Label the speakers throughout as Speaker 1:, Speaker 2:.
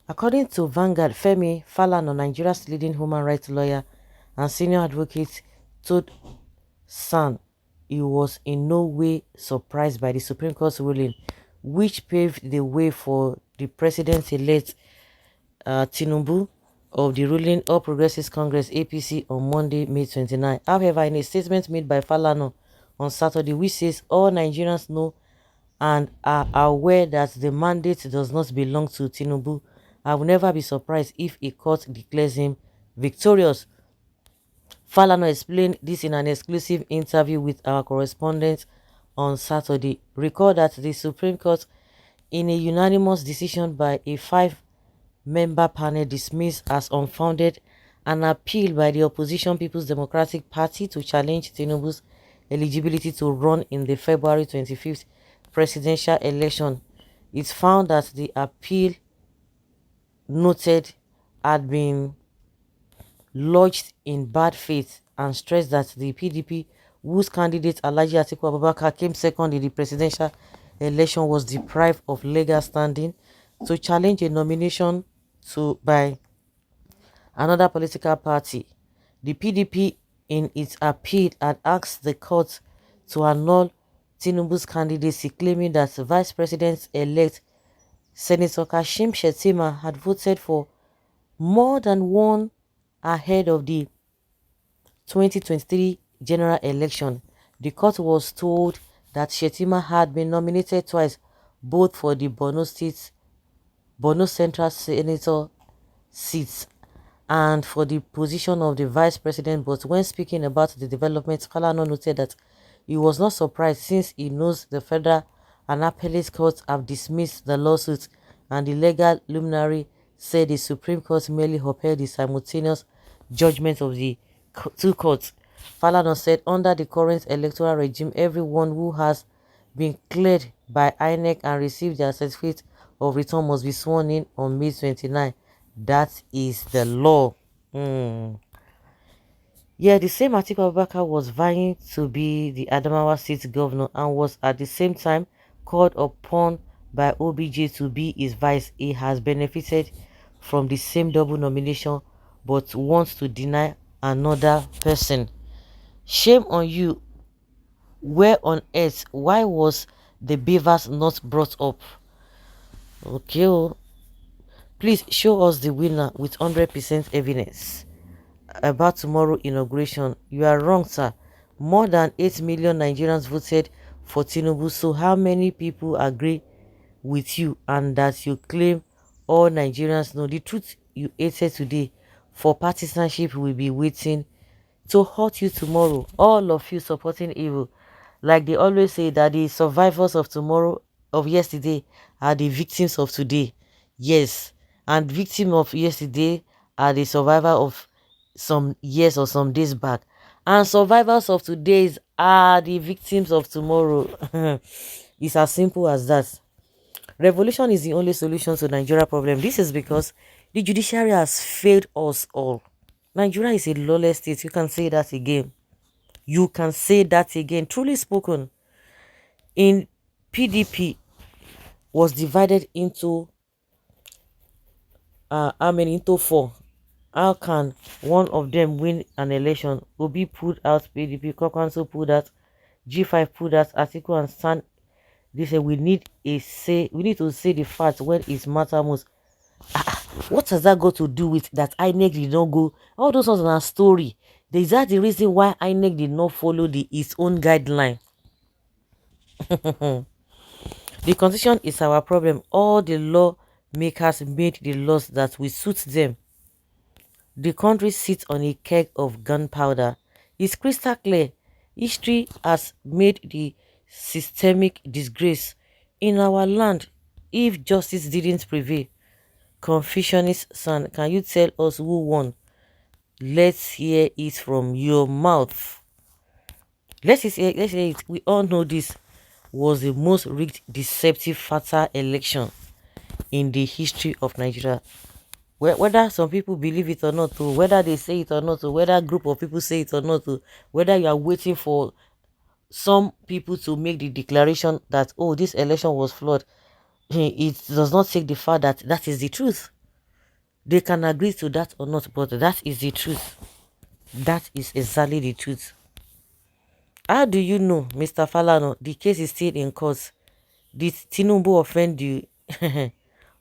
Speaker 1: According to Vanguard, Femi Falana, Nigeria's leading human rights lawyer and senior advocate, told San he was in no way surprised by the Supreme Court's ruling, which paved the way for the president-elect Tinubu of the ruling All Progressives Congress APC on Monday, May 29. However, in a statement made by Falana on Saturday, which says all Nigerians know and are aware that the mandate does not belong to Tinubu, I will never be surprised if a court declares him victorious. Falana explained this in an exclusive interview with our correspondent on Saturday. Recall that the Supreme Court, in a unanimous decision by a five-member panel, dismissed as unfounded an appeal by the opposition People's Democratic Party to challenge Tinubu's eligibility to run in the February 25th presidential election. It found that the appeal noted had been lodged in bad faith and stressed that the PDP, whose candidate Alhaji Atiku Abubakar came second in the presidential election, was deprived of legal standing to challenge a nomination by another political party. The PDP, in its appeal, had asked the court to annul Tinubu's candidacy, claiming that Vice President-elect Senator Kashim Shettima had voted for more than one ahead of the 2023 general election. The court was told that Shettima had been nominated twice, both for the Borno Central Senator seats and for the position of the vice president, but when speaking about the developments, Falana noted that he was not surprised since he knows the federal and appellate courts have dismissed the lawsuit, and the legal luminary said the Supreme Court merely upheld the simultaneous judgment of the two courts. Falana said under the current electoral regime, everyone who has been cleared by INEC and received their certificate of return must be sworn in on May 29. That is the law. Yeah, the same Atiku Abubakar was vying to be the Adamawa State governor and was at the same time called upon by OBJ to be his vice. He has benefited from the same double nomination but wants to deny another person. Shame on you. Where on earth? Why was the beavers not brought up? Okay, please show us the winner with 100% evidence about tomorrow inauguration. You are wrong, sir. More than 8 million Nigerians voted for Tinubu, so how many people agree with you and that you claim all Nigerians know? The truth you hated today for partisanship will be waiting to hurt you tomorrow. All of you supporting evil, like they always say that the survivors of tomorrow, of yesterday, are the victims of today. Yes, and victim of yesterday are the survivor of some years or some days back, and survivors of today's are the victims of tomorrow. It's as simple as that. Revolution is the only solution to Nigeria problem. This is because the judiciary has failed us all. Nigeria is a lawless state. You can say that again. You can say that again. Truly spoken, in PDP was divided into how many? Into four. How can one of them win an election? Obi pulled out, PDP, Kokwanso pulled out, G5 pulled out, Atiku and San. They say we need a say. We need to say the facts when it matters most. What has that got to do with that INEC did not go? All those ones are a story. Is that the reason why INEC did not follow its own guideline? The constitution is our problem. All the lawmakers made the laws that will suit them. The country sits on a keg of gunpowder. It's crystal clear. History has made the systemic disgrace in our land if justice didn't prevail. Confucianist son, can you tell us who won? Let's hear it from your mouth. Let's hear it. We all know this was the most rigged, deceptive, fatal election in the history of Nigeria. Whether some people believe it or not, whether they say it or not, whether a group of people say it or not, whether you are waiting for some people to make the declaration that, oh, this election was flawed, it does not take the fact that that is the truth. They can agree to that or not, but that is the truth. That is exactly the truth. How do you know, Mr. Falano, the case is still in court? Did Tinubu offend you?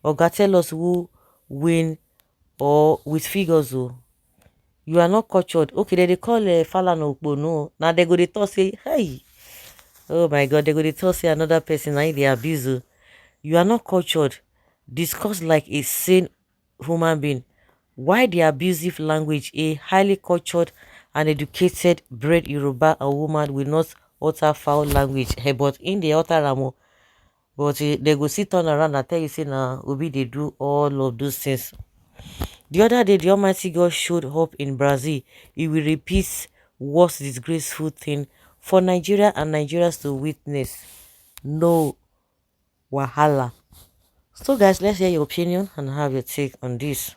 Speaker 1: Oga, tell us who win or with figures. Oh, you are not cultured. Okay, they call Falana no. Now they go to talk say, hey, oh my God, they go to talk say another person. Now they abuse you. You are not cultured. Discuss like a sane human being. Why the abusive language? A highly cultured and educated, bred Yoruba a woman will not utter foul language. Hey, but in the utter ramo, but they go sit on around and tell you say now Obi they do all of those things. The other day, the Almighty God showed up in Brazil. He will repeat worst disgraceful thing for Nigeria and Nigerians to witness. No wahala. So guys, let's hear your opinion and have your take on this.